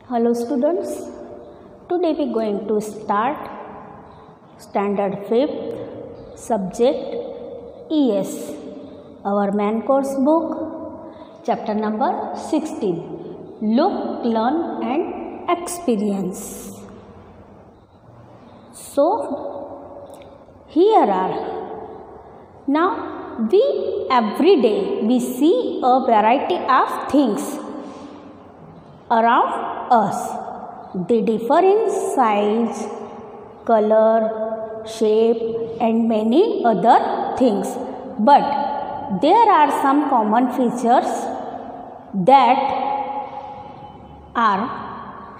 Hello students, today we are going to start standard 5th subject ES, our main course book, chapter number 16, Look, Learn and Experience. So, here are, now every day we see a variety of things around us. They differ in size, color, shape and many other things. But there are some common features that are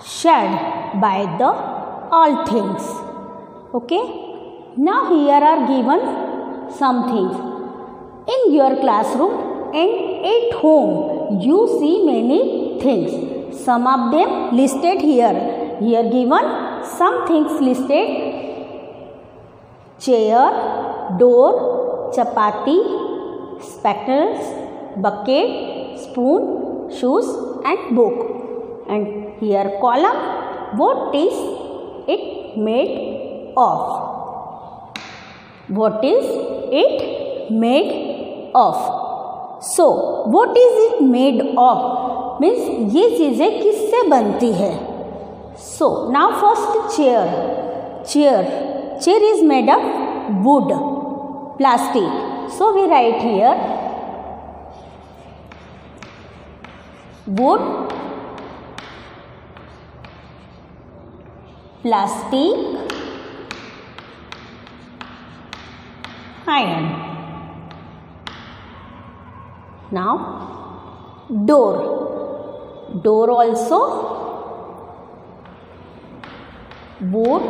shared by the all things. Okay? Now here are given some things. In your classroom and at home you see many things. Some of them listed here. Here given some things listed: chair, door, chapati, spectacles, bucket, spoon, shoes and book. And here column, what is it made of? What is it made of? So, what is it made of? Means ये चीज़ें किससे बनती है. So now first chair is made of wood, plastic. So we write here wood, plastic, iron. Now door also wood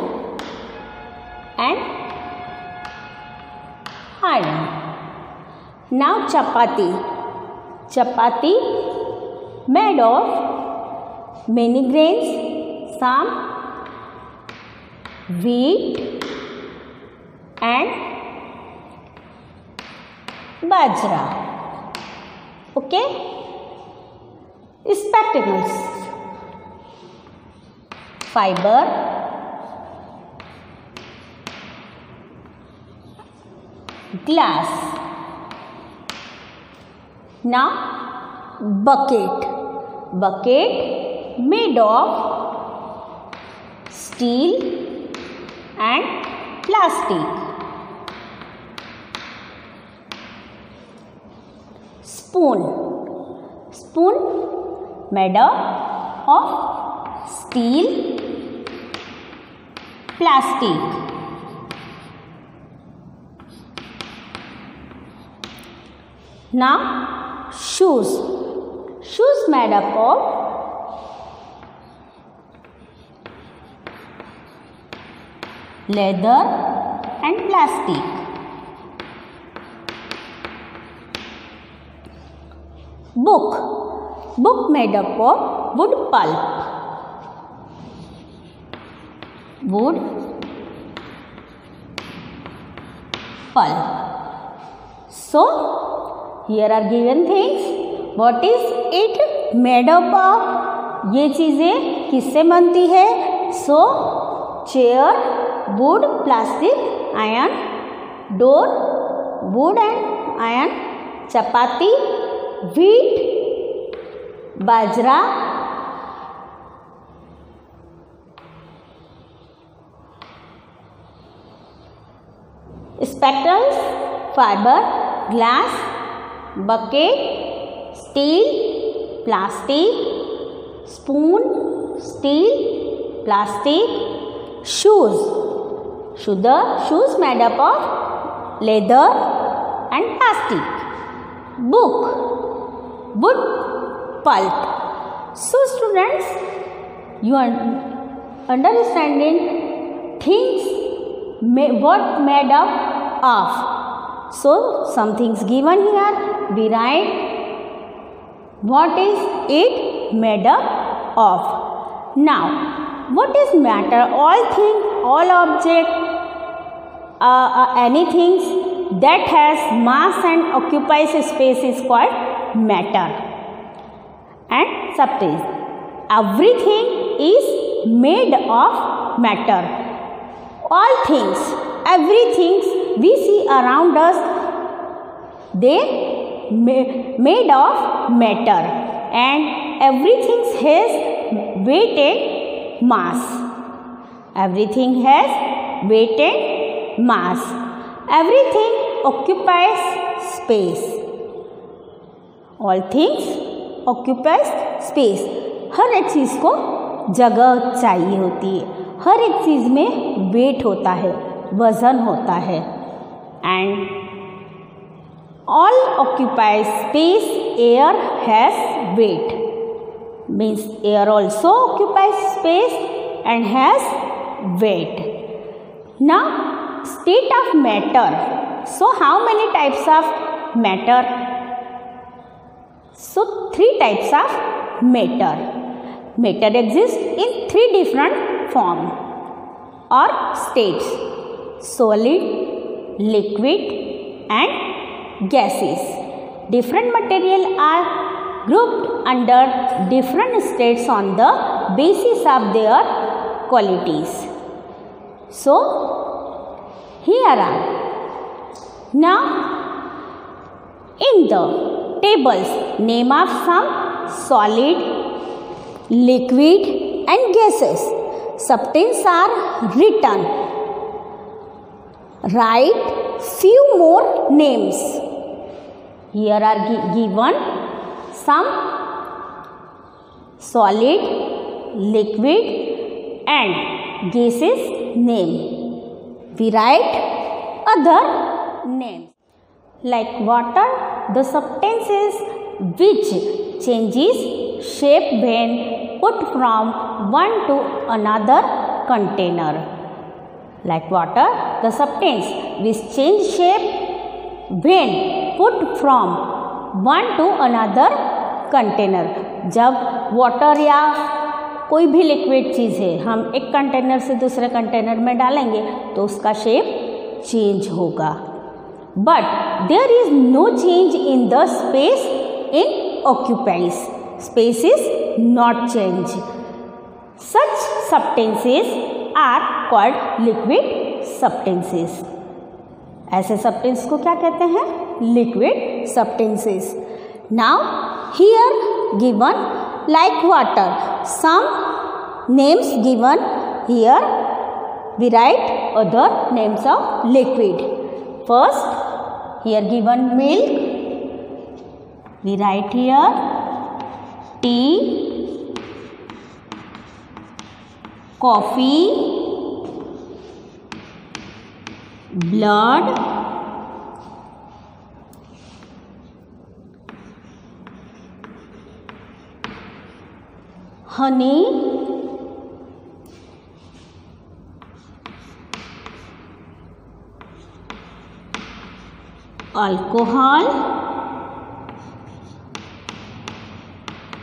and iron. Now chapati made of many grains, some wheat and bajra. Okay. Spectacles, fiber, glass. Now bucket made of steel and plastic. Spoon made of steel, plastic. Now shoes made up of leather and plastic. Book made up of wood pulp. So, here are given things. What is it made up of? ये चीज़ें किससे बनती है? So, chair, wood, plastic, iron, door, wood and iron, chapati, wheat, bajra, spectacles, fiber, glass, bucket, steel, plastic, spoon, steel, plastic, shoes made up of leather and plastic, wood pulp. So students, you are understanding things what made up of. So some things given here, we write what is it made up of. Now what is matter? All thing, all object, anything that has mass and occupies space is called matter. And substance. Everything is made of matter. All things, everything we see around us, they made of matter, and everything has weight and mass. Everything has weight and mass. Everything occupies space. All things occupies space. हर एक चीज़ को जगह चाहिए होती है, हर एक चीज़ में wait होता है, वजन होता है. And all occupies space, air has weight. Means air also occupies space and has weight. Now state of matter. So how many types of matter? So 3 types of matter. Matter exists in 3 different forms or states: solid, liquid and gases. Different material are grouped under different states on the basis of their qualities. So here are now in the tables name of some solid, liquid and gases. Substances are written. Write few more names. Here are given some solid, liquid and gases name. We write other names. Like water, the substances which changes shape when put from one to another container. Like water, the substance which change shape when put from one to another container. जब water या कोई भी liquid चीज़ है हम एक container से दूसरे container में डालेंगे तो उसका शेप चेंज होगा. But there is no change in the space it occupies. Space is not changed. Such substances are called liquid substances. ऐसे substances को क्या कहते हैं? Liquid substances. Now here given like water. Some names given here. We write other names of liquid. First, here given milk, we write here tea, coffee, blood, honey, alcohol,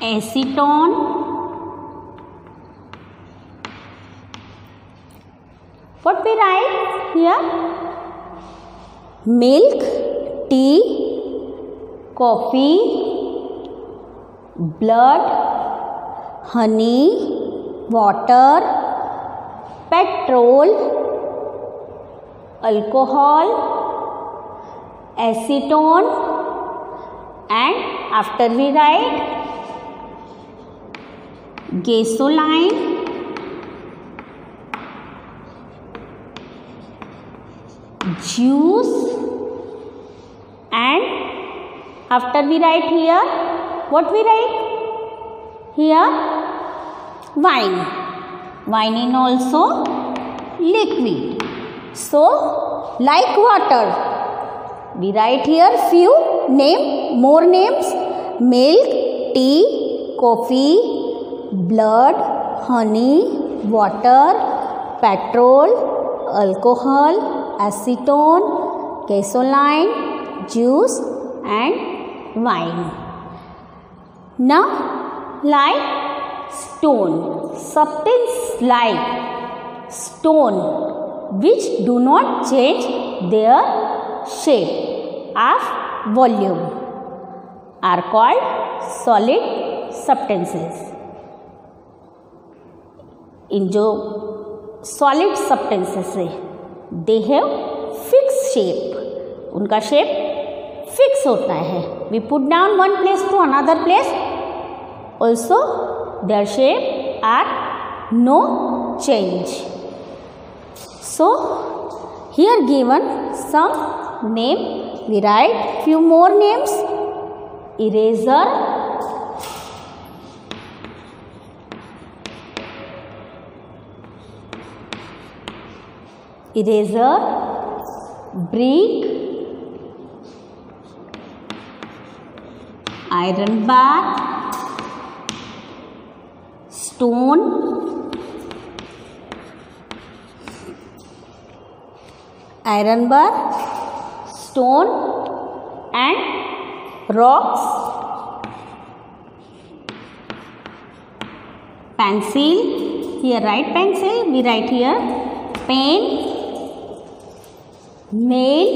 acetone, what we write here? Milk, tea, coffee, blood, honey, water, petrol, alcohol, acetone, and after we write gasoline, juice, and after we write here what we write here? Wine. Wine is also liquid. So like water, we write here few more names: milk, tea, coffee, blood, honey, water, petrol, alcohol, acetone, gasoline, juice and wine. Now like stone, substance like stone which do not change their shape of volume are called solid substances. इन जो solid substances है they have fix shape, उनका shape fix होता है. We put down one place to another place, also their shape are no change. So here given some name, we write few more names. Eraser, eraser, brick, iron bar, stone, iron bar, stone and rocks, pencil, here write pencil, we write here pen, nail,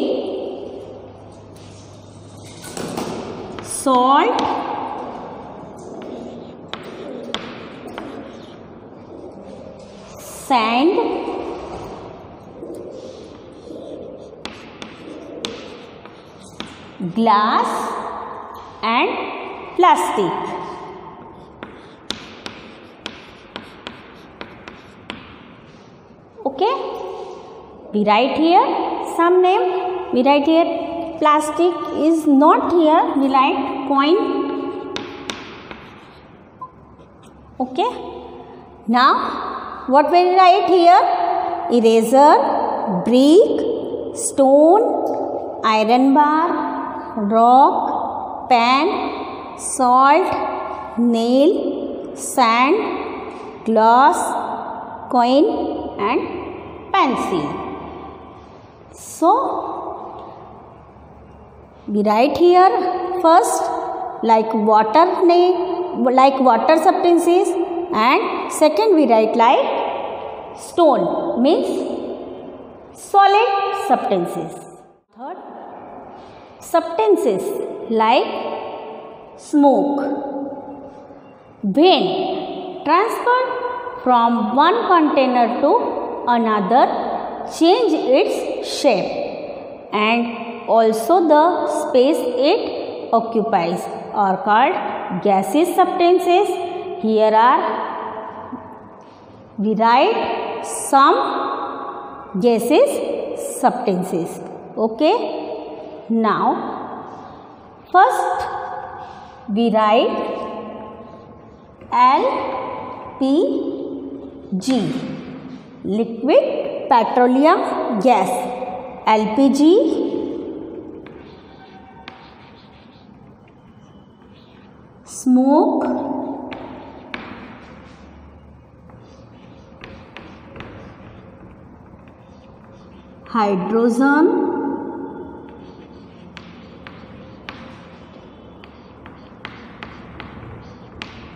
salt, sand, glass and plastic. Okay, we write here some name. We write here plastic is not here, we write coin. Okay, now what we write here? Eraser, brick, stone, iron bar, rock, pen, salt, nail, sand, glass, coin and pencil. So we write here first like water substances, and second we write like stone, means solid substances. Third, substances like smoke. When transferred from one container to another, change its shape and also the space it occupies are called gaseous substances. Here are we write some gaseous substances. Okay, now first we write LPG, liquid petroleum gas. LPG, smoke, hydrogen,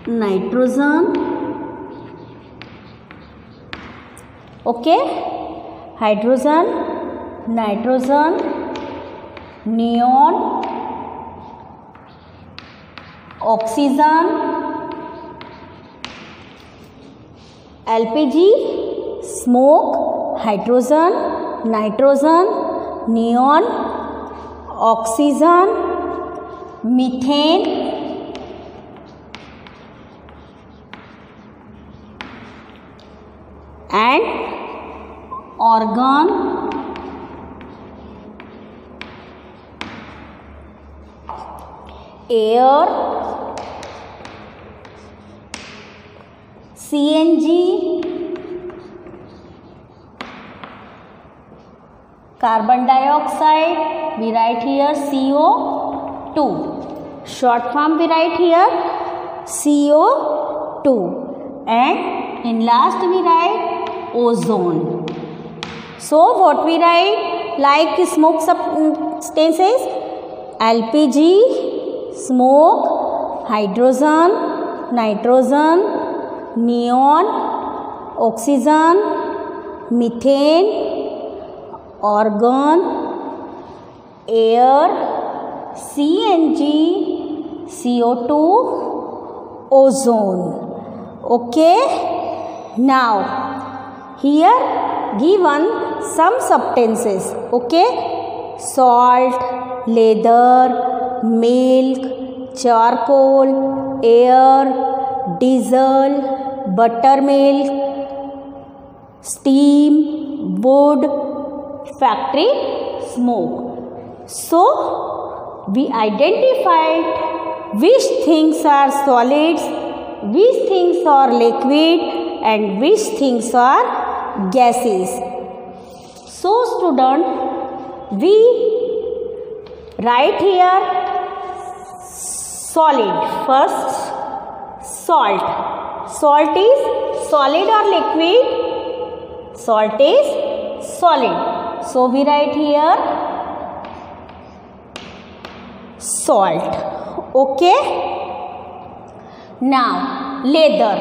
nitrogen. Okay, hydrogen, nitrogen, neon, oxygen, LPG, smoke, hydrogen, nitrogen, neon, oxygen, methane, and organ, air, CNG, carbon dioxide, we write here CO2. Short form we write here CO2, and in last we write ozone. So what we write like smoke substances? LPG, smoke, hydrogen, nitrogen, neon, oxygen, methane, organ, air, CNG, CO2, ozone. Okay, Now here given some substances. Okay, salt, leather, milk, charcoal, air, diesel, buttermilk, steam, wood, factory smoke. So we identified which things are solids, which things are liquid, and which things are gases. So student, we write here solid. First, salt. Salt is solid or liquid? Salt is solid. So we write here salt. Okay. Now leather.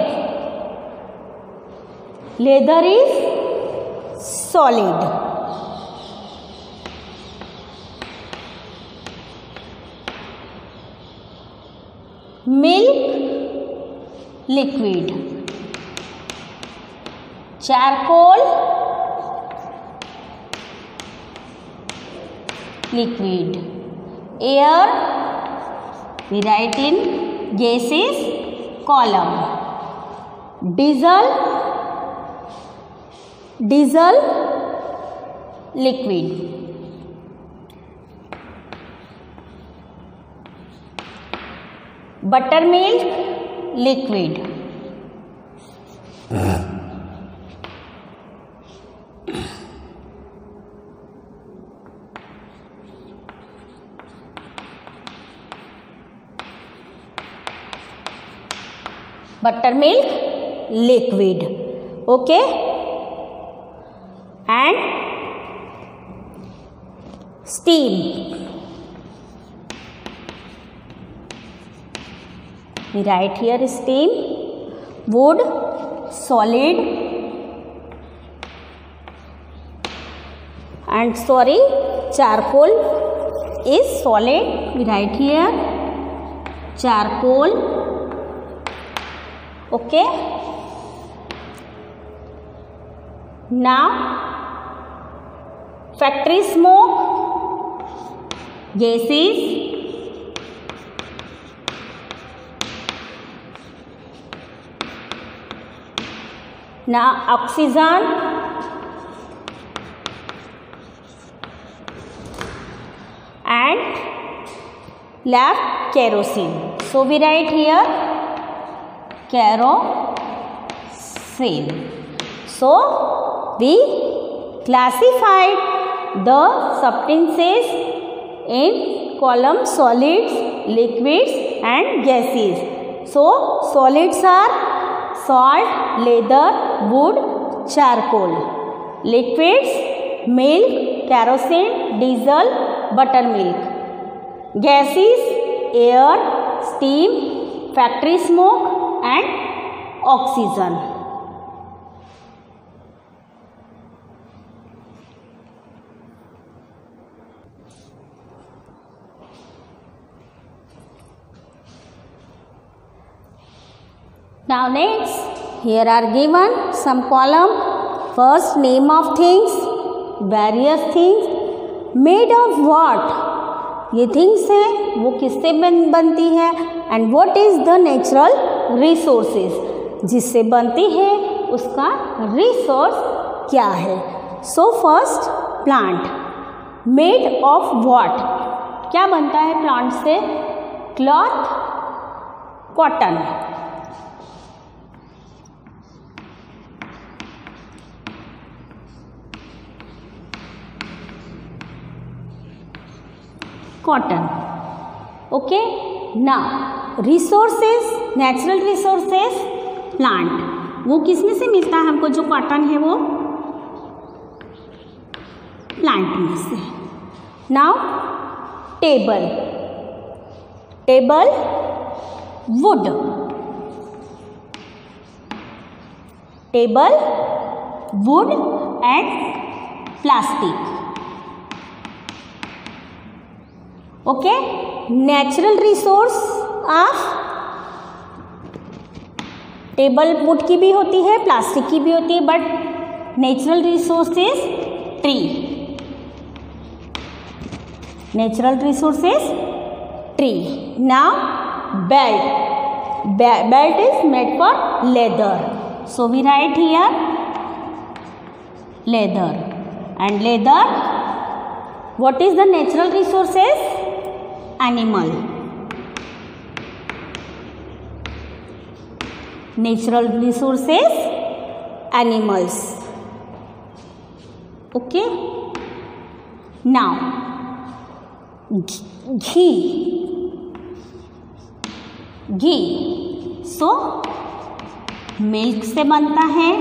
Leather is solid. Milk, liquid. Charcoal, liquid. Air, we write in gases column. Diesel, liquid. Buttermilk, liquid. Buttermilk, liquid. Okay, and steam. We write here steam. Wood, solid, and charcoal is solid. We write here charcoal. Okay. Now factory smoke, gases. Now oxygen, and left kerosene. So we write here kerosene. So we classified the substances in column solids, liquids, and gases. So solids are salt, leather, wood, charcoal. Liquids, milk, kerosene, diesel, buttermilk. Gases, air, steam, factory smoke, and oxygen. Now next, here are given some column. First, name of things, various things. Made of what? ये things हैं वो किससे बनती है, and what is the natural resources, जिससे बनती है उसका रिसोर्स क्या है. So first, plant. Made of what? क्या बनता है प्लांट से? Cloth, cotton. Cotton. Okay. Now resources, natural resources, plant. वो किसमें से मिलता है हमको? जो कॉटन है वो प्लांट में से. Now table. Table, would. Table, would and plastic. Okay, natural resource of table would की भी होती है, प्लास्टिक की भी होती है, but natural resources tree. Natural resources tree. Now belt. Belt is made for leather. So we write here leather. And leather, what is the natural resources? Animal. Natural resources, animals. Okay. Now ghee. So milk से बनता है.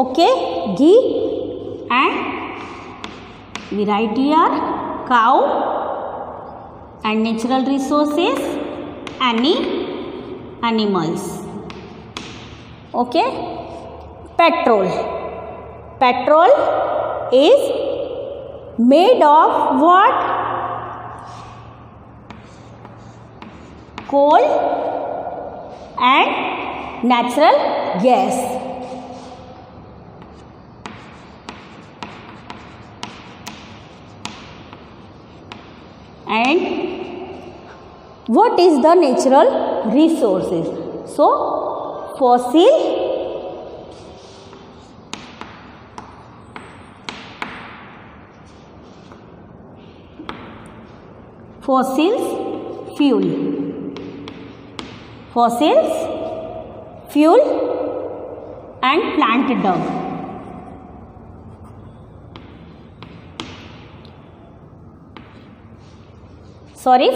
Okay, ghee. And we write here cow. And natural resources animals. Okay. Petrol is made of what? coal and natural gas. And what is the natural resources? So fossils fuel and plant dung.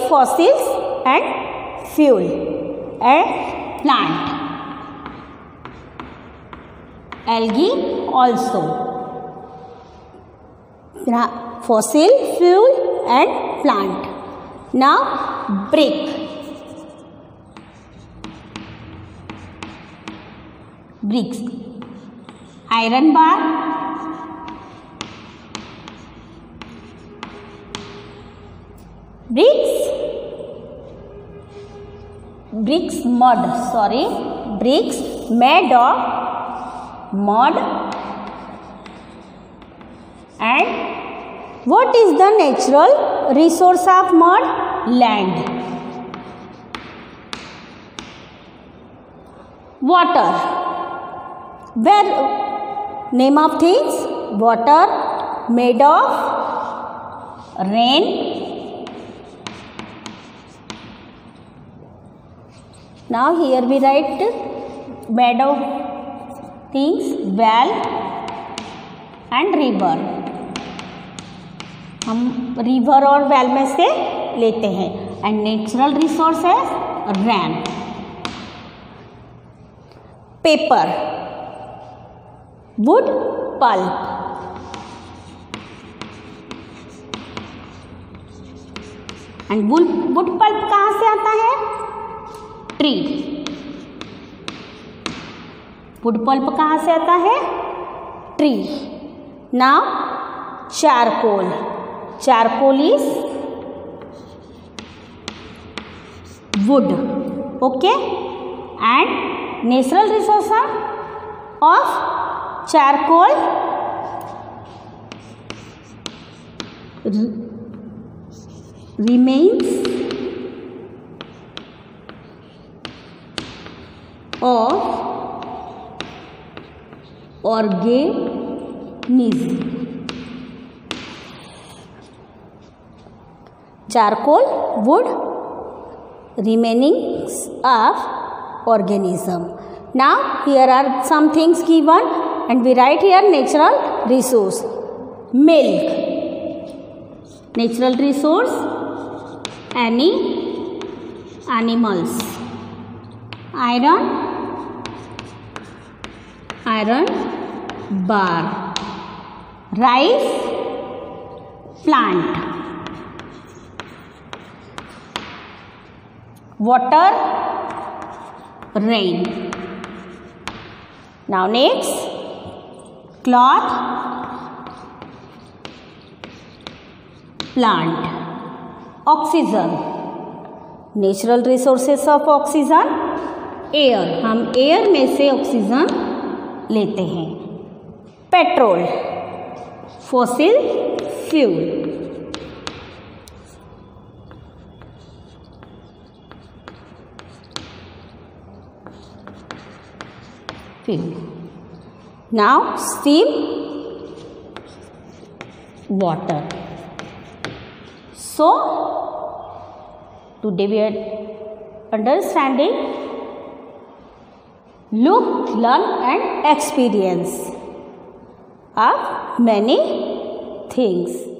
Fossils and fuel and plant. Algae also. Fossil, fuel and plant. Now bricks. Iron bar. Bricks mud. Bricks made of mud. And what is the natural resource of mud? Land. Water. Where name of things? Water made of rain. Now here we write made of things well and river. हम river और well में से लेते हैं. And natural resources rain. Paper, wood pulp. And wood pulp कहाँ से आता है? ट्री. वुड पल्प कहाँ से आता है? Tree. Now charcoal is would. Okay. And natural resource of charcoal remains of organism. Charcoal, wood, remainings of organism. Now here are some things given and we write here natural resource. Milk, natural resource, animals. Iron bar. Rice, plant. Water, rain. Now next, cloth, plant. Oxygen, natural resources of oxygen, air, हम air में से oxygen लेते हैं। Petrol, fossil fuel. Now steam, water. So today we are understanding look, learn and experience of many things.